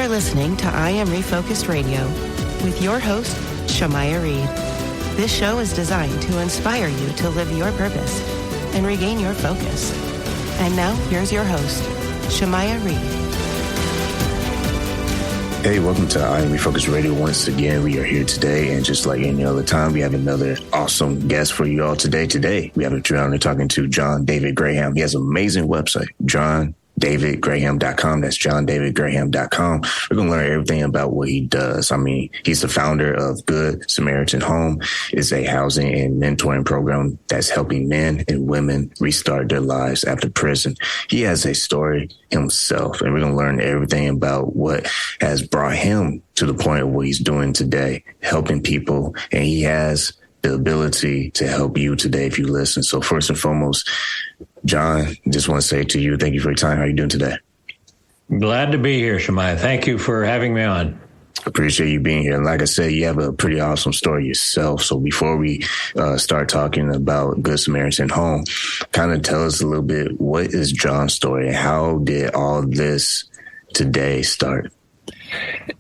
are listening to I Am Refocused Radio with your host, Shamaya Reed. This show is designed to inspire you to live your purpose and regain your focus. And now, here's your host, Shamaya Reed. Hey, welcome to I Am Refocused Radio. Once again, we are here today, and just like any other time, we have another awesome guest for you all today. Today, we have a honor talking to John David Graham. He has an amazing website, JohnDavidGraham.com. That's JohnDavidGraham.com. We're going to learn everything about what he does. I mean, he's the founder of Good Samaritan Home. It's a housing and mentoring program that's helping men and women restart their lives after prison. He has a story himself, and we're going to learn everything about what has brought him to the point of what he's doing today, helping people. And he has the ability to help you today if you listen. So first and foremost, John, just want to say to you, thank you for your time. How are you doing today? Glad to be here, Shemaiah. Thank you for having me on. Appreciate you being here. And like I said, you have a pretty awesome story yourself. So before we start talking about Good Samaritan Home, kind of tell us a little bit, what is John's story and how did all this today start?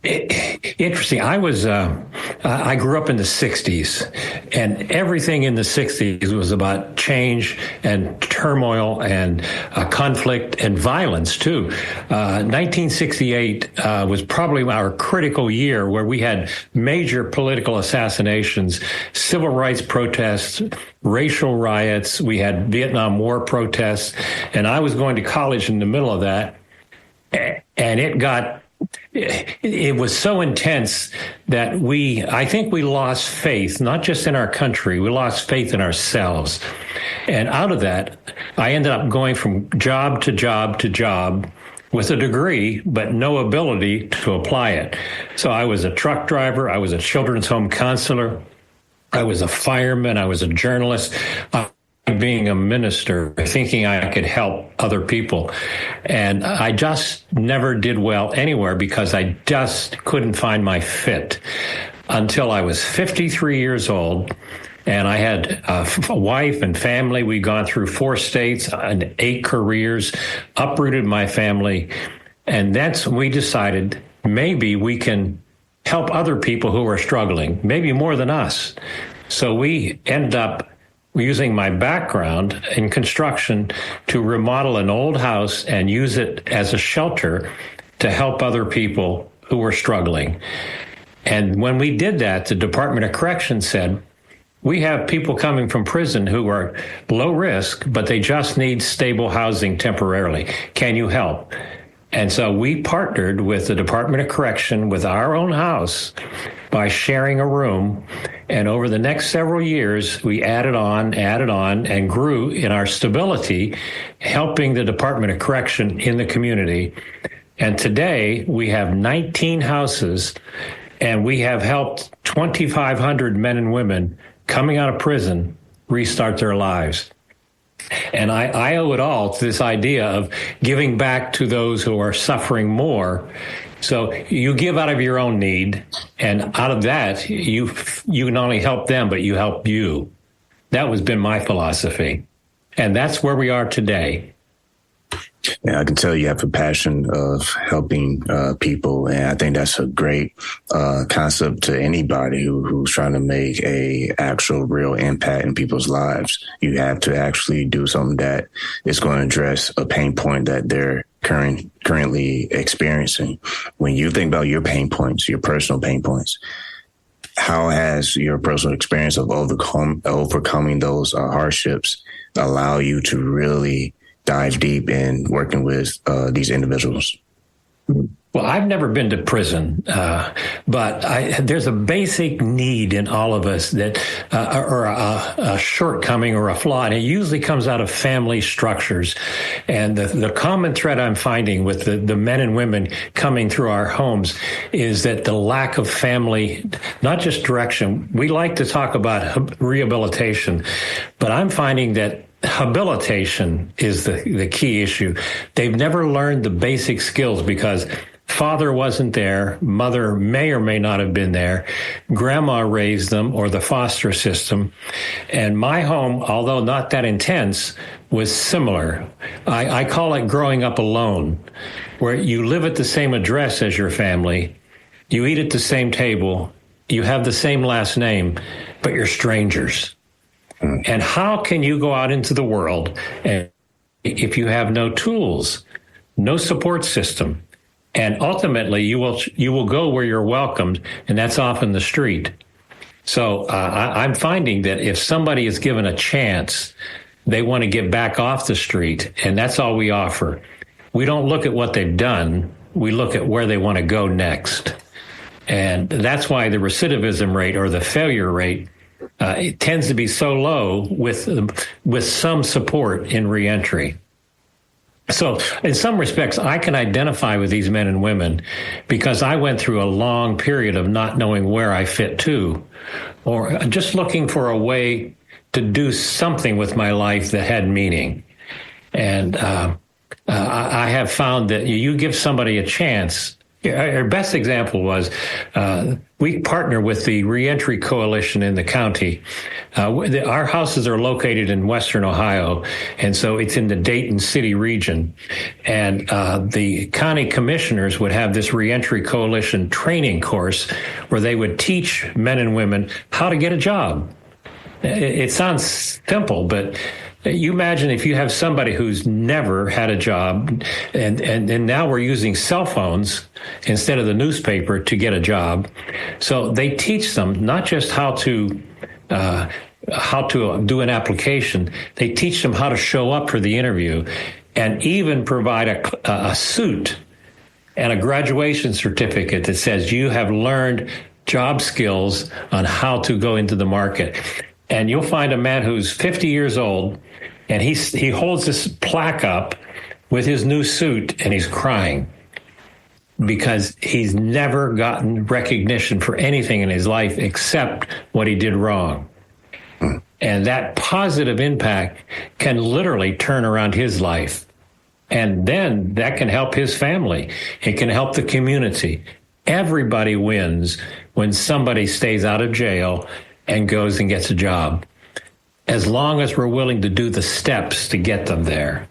Interesting. I grew up in the 60s, and everything in the 60s was about change and turmoil and conflict and violence, too. 1968 was probably our critical year where we had major political assassinations, civil rights protests, racial riots. We had Vietnam War protests, and I was going to college in the middle of that, and it was so intense that I think we lost faith, not just in our country, we lost faith in ourselves. And out of that, I ended up going from job to job to job with a degree, but no ability to apply it. So I was a truck driver, I was a children's home counselor, I was a fireman, I was a journalist. Being a minister, thinking I could help other people. And I just never did well anywhere because I just couldn't find my fit until I was 53 years old. And I had a wife and family. We'd gone through 4 states and 8 careers, uprooted my family. And that's when we decided maybe we can help other people who are struggling, maybe more than us. So we ended up using my background in construction to remodel an old house and use it as a shelter to help other people who were struggling. And when we did that, the Department of Corrections said, we have people coming from prison who are low risk, but they just need stable housing temporarily. Can you help? And so we partnered with the Department of Correction with our own house by sharing a room. And over the next several years, we added on, and grew in our stability, helping the Department of Correction in the community. And today we have 19 houses, and we have helped 2,500 men and women coming out of prison restart their lives. And I owe it all to this idea of giving back to those who are suffering more. So you give out of your own need, and out of that, you not only help them, but you help you. That has been my philosophy. And that's where we are today. Yeah, I can tell you have a passion of helping people, and I think that's a great concept to anybody who's trying to make a actual real impact in people's lives. You have to actually do something that is going to address a pain point that they're currently experiencing. When you think about your pain points, your personal pain points, how has your personal experience of overcoming those hardships allow you to really dive deep in working with these individuals? Well, I've never been to prison, but there's a basic need in all of us that, or a shortcoming or a flaw, and it usually comes out of family structures. And the common thread I'm finding with the men and women coming through our homes is that the lack of family, not just direction. We like to talk about rehabilitation, but I'm finding that habilitation is the key issue. They've never learned the basic skills because father wasn't there, mother may or may not have been there, grandma raised them, or the foster system. And my home, although not that intense, was similar. I call it growing up alone. where you live at the same address as your family, you eat at the same table, you have the same last name, but you're strangers. And how can you go out into the world and if you have no tools, no support system, and ultimately you will go where you're welcomed, and that's often the street. So I'm finding that if somebody is given a chance, they want to get back off the street, and that's all we offer. We don't look at what they've done. We look at where they want to go next. And that's why the recidivism rate or the failure rate it tends to be so low with some support in reentry. So in some respects, I can identify with these men and women because I went through a long period of not knowing where I fit to, or just looking for a way to do something with my life that had meaning. And I have found that you give somebody a chance. Our best example was we partner with the Reentry Coalition in the county. Our houses are located in Western Ohio, and so it's in the Dayton City region. And the county commissioners would have this Reentry Coalition training course where they would teach men and women how to get a job. It sounds simple, but you imagine if you have somebody who's never had a job, and now we're using cell phones instead of the newspaper to get a job. So they teach them not just how to do an application. They teach them how to show up for the interview, and even provide a suit and a graduation certificate that says you have learned job skills on how to go into the market. And you'll find a man who's 50 years old, and he holds this plaque up with his new suit, and he's crying because he's never gotten recognition for anything in his life except what he did wrong. And that positive impact can literally turn around his life. And then that can help his family. It can help the community. Everybody wins when somebody stays out of jail and goes and gets a job, as long as we're willing to do the steps to get them there.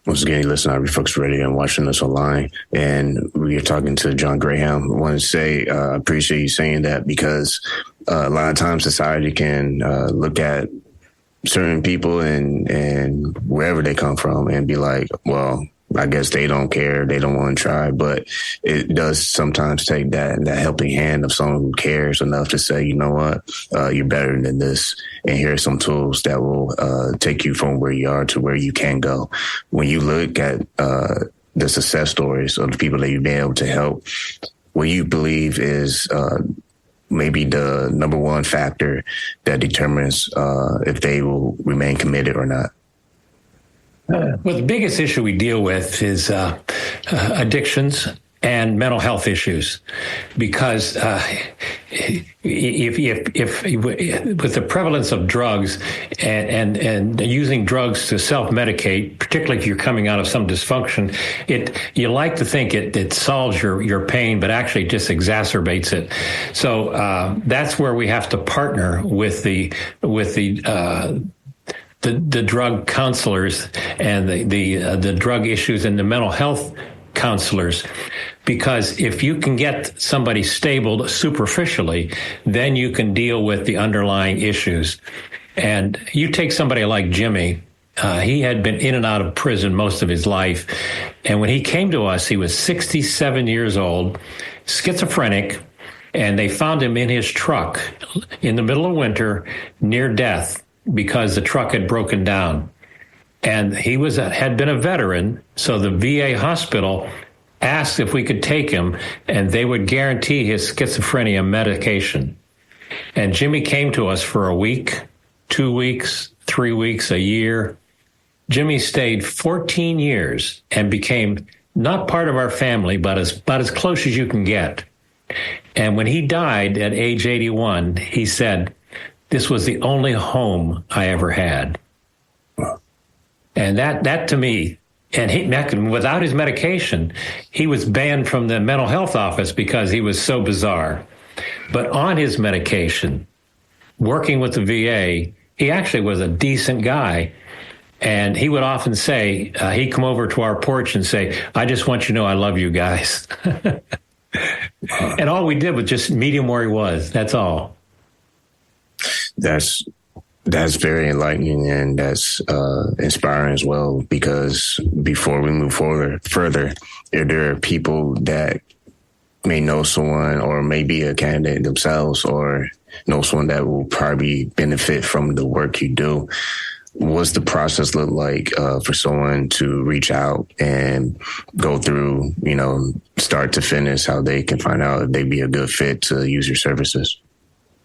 Once again, you listen to Refocus Radio and watching us online, and we are talking to John Graham. I want to say I appreciate you saying that because a lot of times society can look at certain people and wherever they come from and be like, well, I guess they don't care. They don't want to try. But it does sometimes take that helping hand of someone who cares enough to say, you know what, you're better than this. And here are some tools that will take you from where you are to where you can go. When you look at the success stories of the people that you've been able to help, what you believe is maybe the number one factor that determines if they will remain committed or not? Well, the biggest issue we deal with is addictions and mental health issues, because if with the prevalence of drugs and using drugs to self-medicate, particularly if you're coming out of some dysfunction, you like to think it solves your pain, but actually just exacerbates it. So that's where we have to partner with the drug counselors and the drug issues and the mental health counselors, because if you can get somebody stable superficially, then you can deal with the underlying issues. And you take somebody like Jimmy, he had been in and out of prison most of his life. And when he came to us, he was 67 years old, schizophrenic, and they found him in his truck in the middle of winter near death because the truck had broken down. And he had been a veteran, so the VA hospital asked if we could take him, and they would guarantee his schizophrenia medication. And Jimmy came to us for a week, 2 weeks, 3 weeks, a year. Jimmy stayed 14 years and became not part of our family, but about as close as you can get. And when he died at age 81, he said, "This was the only home I ever had." And that to me, and without his medication, he was banned from the mental health office because he was so bizarre. But on his medication, working with the VA, he actually was a decent guy. And he would often say, he'd come over to our porch and say, I just want you to know I love you guys. And all we did was just meet him where he was. That's all. That's very enlightening, and that's inspiring as well, because before we move further, if there are people that may know someone or may be a candidate themselves or know someone that will probably benefit from the work you do, what's the process look like for someone to reach out and go through, start to finish, how they can find out if they'd be a good fit to use your services?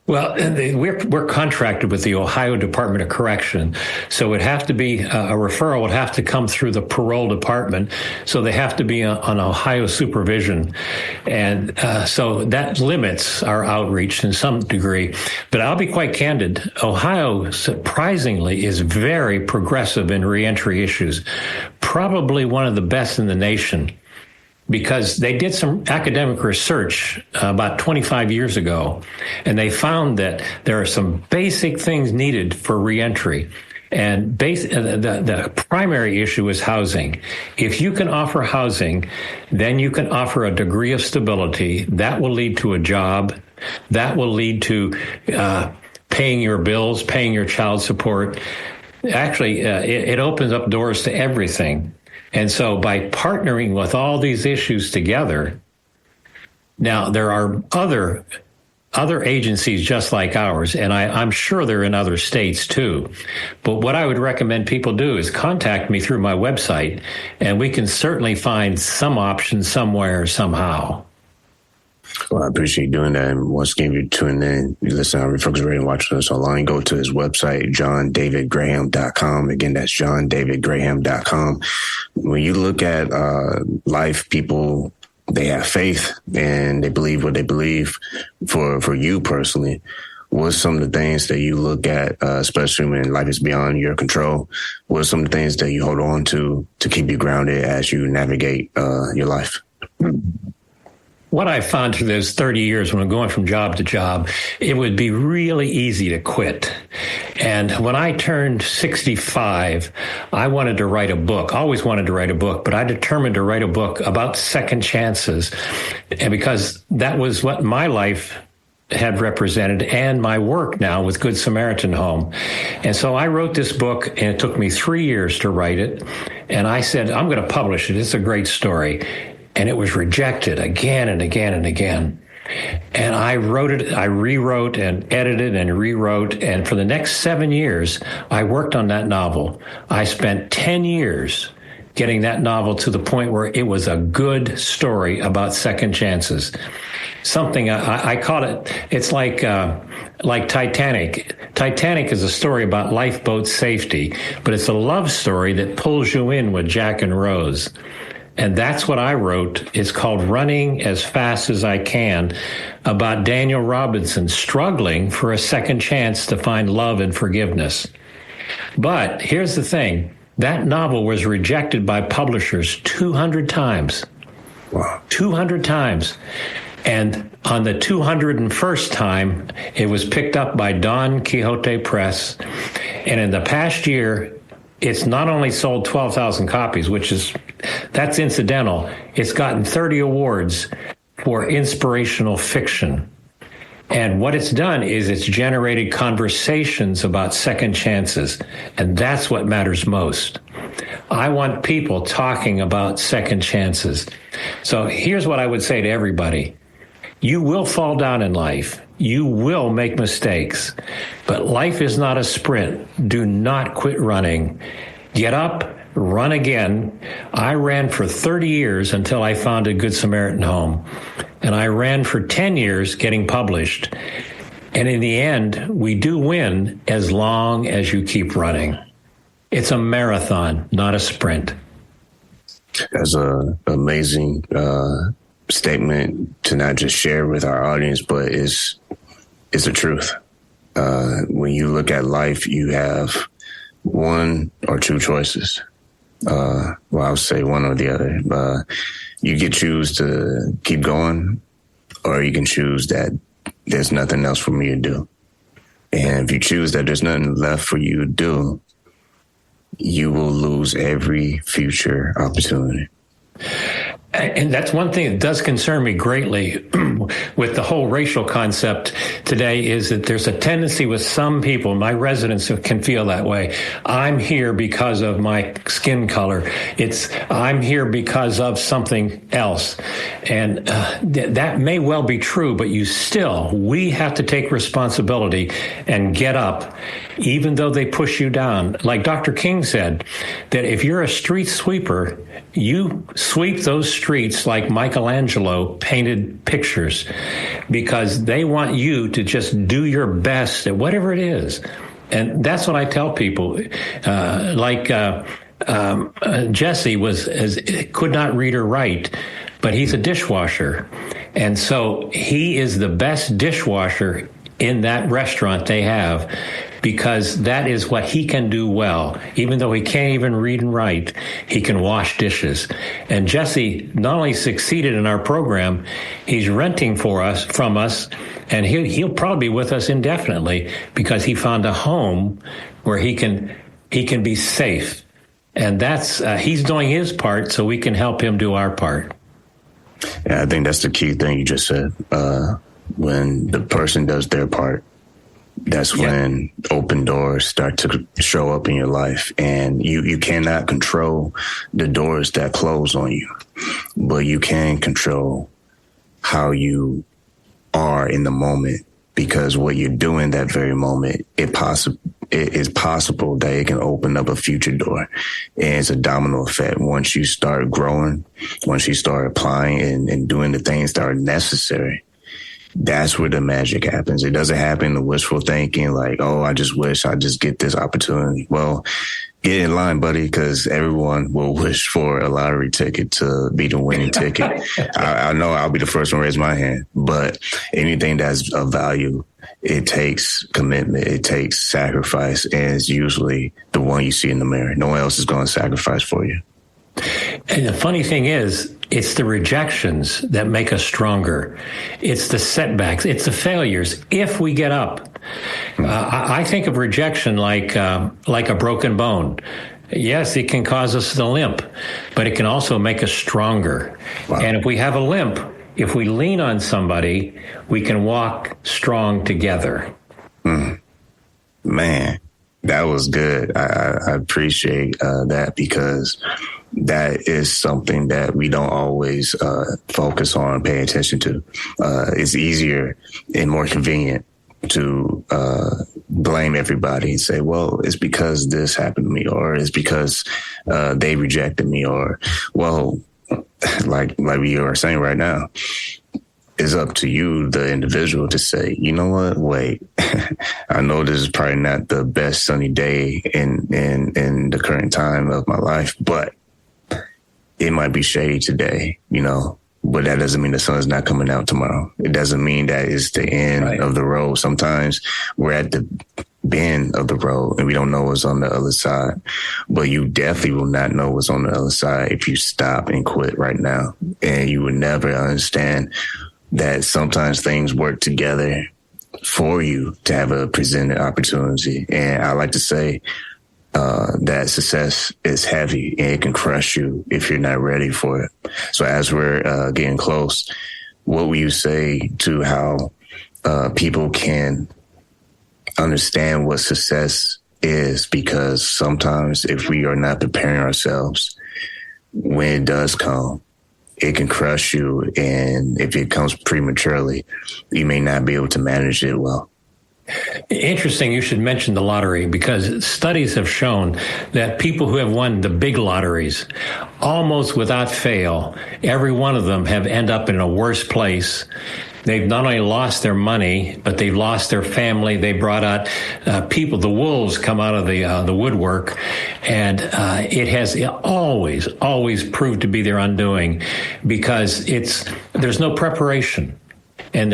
Well, we're contracted with the Ohio Department of Correction, so it'd have to be a referral would have to come through the parole department, so they have to be on Ohio supervision, and so that limits our outreach in some degree. But I'll be quite candid, Ohio surprisingly is very progressive in reentry issues, probably one of the best in the nation, because they did some academic research about 25 years ago, and they found that there are some basic things needed for reentry. And the primary issue is housing. If you can offer housing, then you can offer a degree of stability. That will lead to a job. That will lead to paying your bills, paying your child support. Actually, it opens up doors to everything. And so by partnering with all these issues together, now there are other agencies just like ours, and I'm sure they're in other states too. But what I would recommend people do is contact me through my website, and we can certainly find some option somewhere, somehow. Well, I appreciate you doing that. And once again, you're tuning in, you listen to Refocus Radio and watching us online, go to his website, johndavidgraham.com. Again, that's johndavidgraham.com. When you look at life, people, they have faith and they believe what they believe. For you personally, what's some of the things that you look at, especially when life is beyond your control? What are some of the things that you hold on to keep you grounded as you navigate your life? What I found through those 30 years when I'm going from job to job, it would be really easy to quit. And when I turned 65, I wanted to write a book. I always wanted to write a book, but I determined to write a book about second chances. And because that was what my life had represented and my work now with Good Samaritan Home. And so I wrote this book, and it took me 3 years to write it. And I said, I'm going to publish it. It's a great story. And it was rejected again and again and again. And I wrote it, I rewrote and edited and rewrote. And for the next 7 years, I worked on that novel. I spent 10 years getting that novel to the point where it was a good story about second chances. Something I call it, it's like Titanic. Titanic is a story about lifeboat safety, but it's a love story that pulls you in with Jack and Rose. And that's what I wrote. It's called Running as Fast as I Can, about Daniel Robinson struggling for a second chance to find love and forgiveness. But here's the thing. That novel was rejected by publishers 200 times. Wow. 200 times. And on the 201st time, it was picked up by Don Quixote Press. And in the past year, it's not only sold 12,000 copies, that's incidental. It's gotten 30 awards for inspirational fiction. And what it's done is it's generated conversations about second chances. And that's what matters most. I want people talking about second chances. So here's what I would say to everybody. You will fall down in life. You will make mistakes, but life is not a sprint. Do not quit running. Get up, run again. I ran for 30 years until I founded Good Samaritan Home, and I ran for 10 years getting published. And in the end, we do win as long as you keep running. It's a marathon, not a sprint. That's an amazing statement to not just share with our audience, but it's the truth. When you look at life, you have one or two choices. I'll say one or the other. You can choose to keep going, or you can choose that there's nothing else for me to do. And if you choose that there's nothing left for you to do, you will lose every future opportunity. And that's one thing that does concern me greatly with the whole racial concept today, is that there's a tendency with some people, my residents can feel that way. I'm here because of my skin color. I'm here because of something else. And that may well be true, but we have to take responsibility and get up, even though they push you down. Like Dr. King said, that if you're a street sweeper, you sweep those streets like Michelangelo painted pictures, because they want you to just do your best at whatever it is. And that's what I tell people. Jesse could not read or write, but he's a dishwasher. And so he is the best dishwasher in that restaurant they have, because that is what he can do well. Even though he can't even read and write, he can wash dishes. And Jesse not only succeeded in our program, he's renting from us, and he'll probably be with us indefinitely, because he found a home where he can be safe. And that's he's doing his part, so we can help him do our part. Yeah, I think that's the key thing you just said. When the person does their part, that's when open doors start to show up in your life. And you cannot control the doors that close on you, but you can control how you are in the moment, because what you're doing that very moment, it is possible that it can open up a future door. And it's a domino effect. Once you start growing, once you start applying and doing the things that are necessary, that's where the magic happens. It doesn't happen in wishful thinking like, oh, I just wish I just get this opportunity. Well, get in line, buddy, because everyone will wish for a lottery ticket to be the winning ticket. I know I'll be the first one to raise my hand, but anything that's of value, it takes commitment, it takes sacrifice, and it's usually the one you see in the mirror. No one else is going to sacrifice for you. And the funny thing is, it's the rejections that make us stronger. It's the setbacks. It's the failures. If we get up, I think of rejection like a broken bone. Yes, it can cause us to limp, but it can also make us stronger. Wow. And if we have a limp, if we lean on somebody, we can walk strong together. Man, that was good. I appreciate that, because that is something that we don't always focus on, pay attention to. It's easier and more convenient to blame everybody and say, well, it's because this happened to me, or it's because they rejected me, or, well, like we are saying right now, it's up to you, the individual, to say, you know what, wait, I know this is probably not the best sunny day in the current time of my life, but it might be shady today, but that doesn't mean the sun's not coming out tomorrow. It doesn't mean that it's the end of the road. Sometimes we're at the bend of the road and we don't know what's on the other side, but you definitely will not know what's on the other side if you stop and quit right now. And you will never understand that sometimes things work together for you to have a presented opportunity. And I like to say, that success is heavy and it can crush you if you're not ready for it. So as we're getting close, what will you say to how people can understand what success is? Because sometimes if we are not preparing ourselves, when it does come, it can crush you. And if it comes prematurely, you may not be able to manage it well. Interesting you should mention the lottery, because studies have shown that people who have won the big lotteries, almost without fail, every one of them have ended up in a worse place. They've not only lost their money, but they've lost their family. They brought out people, the wolves come out of the woodwork, and it has always proved to be their undoing, because there's no preparation. And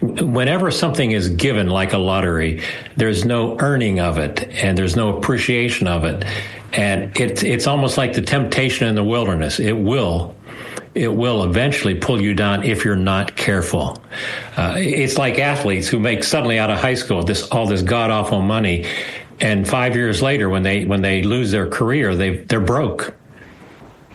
whenever something is given like a lottery, there's no earning of it and there's no appreciation of it. And it's almost like the temptation in the wilderness. It will eventually pull you down if you're not careful. It's like athletes who make suddenly out of high school all this god-awful money. And 5 years later, when they lose their career, they're broke.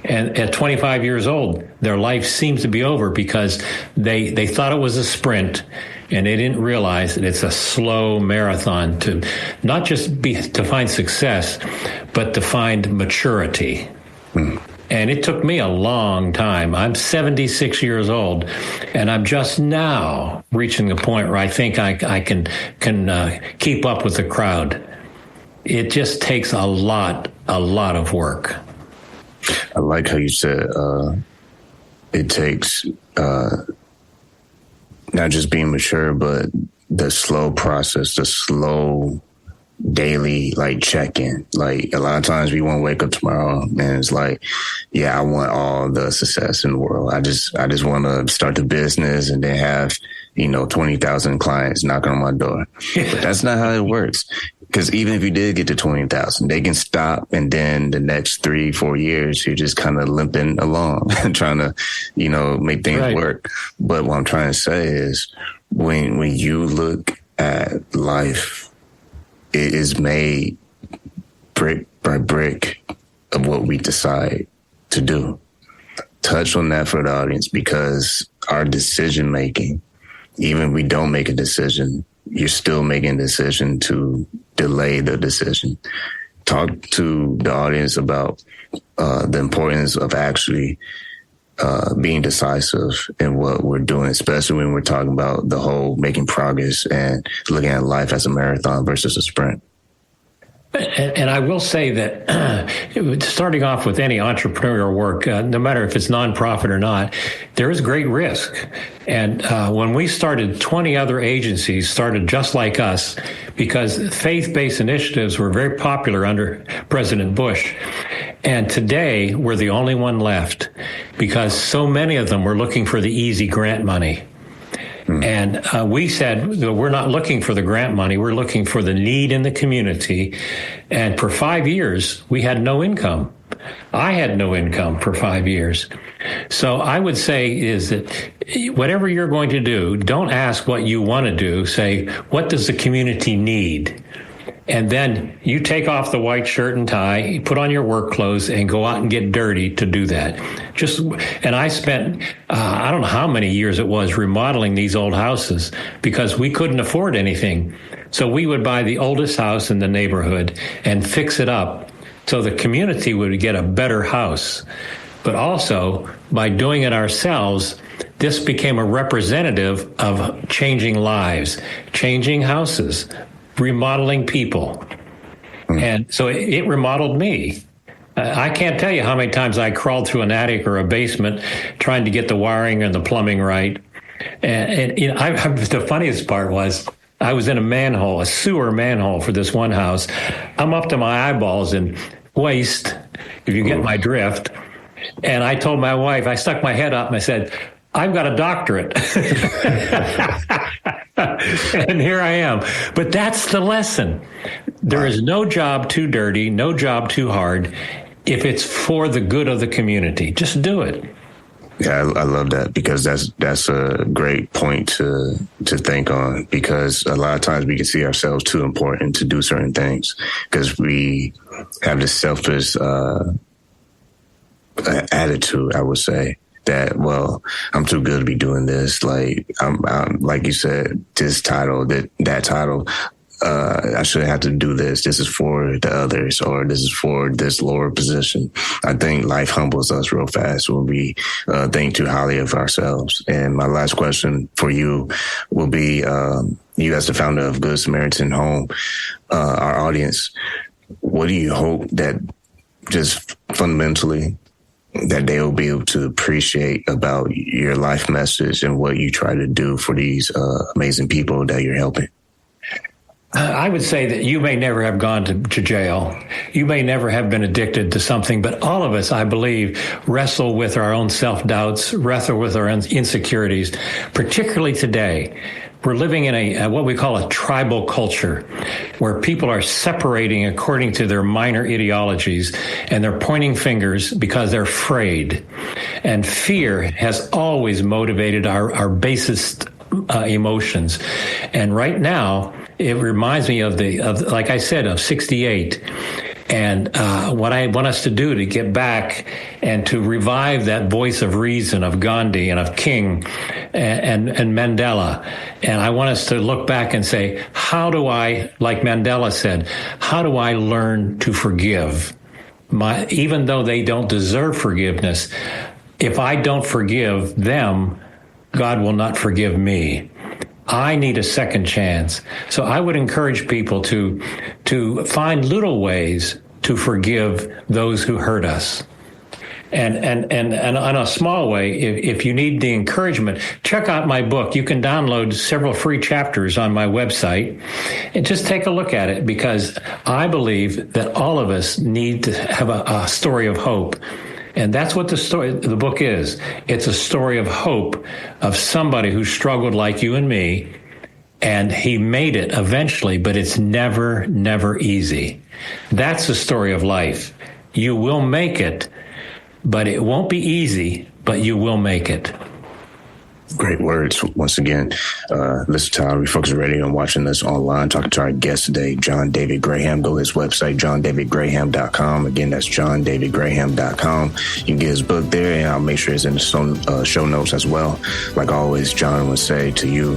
And at 25 years old, their life seems to be over because they thought it was a sprint, and they didn't realize that it's a slow marathon to not just to find success, but to find maturity. And it took me a long time. I'm 76 years old, and I'm just now reaching the point where I think I can keep up with the crowd. It just takes a lot of work. I like how you said it takes not just being mature, but the slow process, the slow daily check-in. Like, a lot of times we want to wake up tomorrow and it's like, yeah, I want all the success in the world. I just want to start the business and then have 20,000 clients knocking on my door. But that's not how it works. Because even if you did get to 20,000, they can stop, and then the next 3-4 years, you're just kind of limping along and trying to, make things work. But what I'm trying to say is, when you look at life, it is made brick by brick of what we decide to do. Touch on that for the audience, because our decision making, even if we don't make a decision, you're still making a decision to delay the decision. Talk to the audience about the importance of actually being decisive in what we're doing, especially when we're talking about the whole making progress and looking at life as a marathon versus a sprint. And I will say that starting off with any entrepreneurial work, no matter if it's nonprofit or not, there is great risk. And when we started, 20 other agencies started just like us, because faith-based initiatives were very popular under President Bush. And today, we're the only one left, because so many of them were looking for the easy grant money. And we said, we're not looking for the grant money. We're looking for the need in the community. And for 5 years, we had no income. I had no income for 5 years. So I would say is that whatever you're going to do, don't ask what you want to do. Say, what does the community need? And then you take off the white shirt and tie, put on your work clothes, and go out and get dirty to do that. And I spent, I don't know how many years it was, remodeling these old houses because we couldn't afford anything. So we would buy the oldest house in the neighborhood and fix it up so the community would get a better house. But also, by doing it ourselves, this became a representative of changing lives, changing houses, remodeling people. And so it remodeled me. I can't tell you how many times I crawled through an attic or a basement trying to get the wiring and the plumbing right. And the funniest part was I was in a sewer manhole for this one house. I'm up to my eyeballs in waste, if you get my drift. And I told my wife, I stuck my head up and I said, I've got a doctorate. And here I am. But that's the lesson. There is no job too dirty, no job too hard, if it's for the good of the community. Just do it. Yeah, I love that, because that's a great point to think on, because a lot of times we can see ourselves too important to do certain things because we have this selfish attitude, I would say. That, well, I'm too good to be doing this. Like, I'm like you said, this title, that title, I shouldn't have to do this. This is for the others, or this is for this lower position. I think life humbles us real fast when we think too highly of ourselves. And my last question for you will be, you as the founder of Good Samaritan Home, our audience, what do you hope that just fundamentally that they will be able to appreciate about your life message and what you try to do for these amazing people that you're helping? I would say that you may never have gone to jail. You may never have been addicted to something, but all of us, I believe, wrestle with our own self-doubts, wrestle with our own insecurities, particularly today. We're living in a what we call a tribal culture, where people are separating according to their minor ideologies, and they're pointing fingers because they're afraid. And fear has always motivated our basest emotions. And right now, it reminds me of like I said, of 68. And what I want us to do to get back and to revive that voice of reason of Gandhi and of King and Mandela. And I want us to look back and say, how do I, like Mandela said, how do I learn to forgive? Even though they don't deserve forgiveness, if I don't forgive them, God will not forgive me. I need a second chance. So I would encourage people to find little ways to forgive those who hurt us. And on a small way, if you need the encouragement, check out my book. You can download several free chapters on my website and just take a look at it, because I believe that all of us need to have a story of hope. And that's what the book is. It's a story of hope of somebody who struggled like you and me, and he made it eventually, but it's never, never easy. That's the story of life. You will make it, but it won't be easy, but you will make it. Great words. Once again, listen to our Refocus Radio and watching us online, talking to our guest today, John David Graham. Go to his website, johndavidgraham.com. Again, that's johndavidgraham.com. You can get his book there, and I'll make sure it's in the show notes as well. Like always, John would say to you,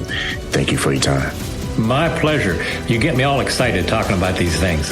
thank you for your time. My pleasure. You get me all excited talking about these things.